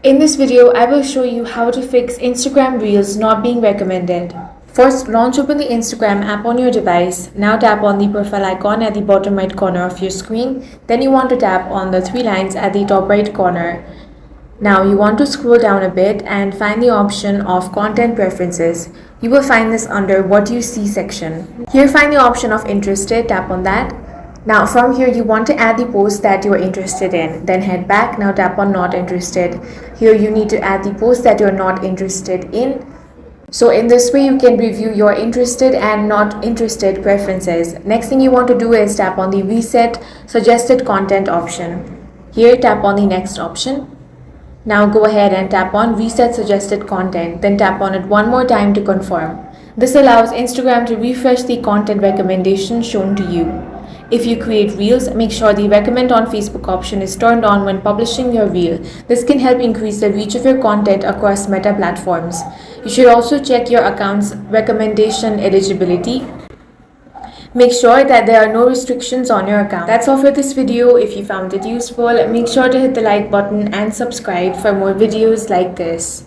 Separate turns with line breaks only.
In this video, I will show you how to fix Instagram Reels not being recommended. First, launch open the Instagram app on your device. Now tap on the profile icon at the bottom right corner of your screen. Then you want to tap on the three lines at the top right corner. Now you want to scroll down a bit and find the option of content preferences. You will find this under what you see section. Here find the option of interested, tap on that. Now from here you want to add the post that you are interested in. Then head back, now tap on not interested. Here you need to add the post that you are not interested in. So in this way you can review your interested and not interested preferences. Next thing you want to do is tap on the reset suggested content option. Here tap on the next option. Now go ahead and tap on reset suggested content, then tap on it one more time to confirm. This allows Instagram to refresh the content recommendation shown to you. If you create reels, make sure the recommend on Facebook option is turned on when publishing your reel. This can help increase the reach of your content across meta platforms. You should also check your account's recommendation eligibility. Make sure that there are no restrictions on your account. That's all for this video. If you found it useful, make sure to hit the like button and subscribe for more videos like this.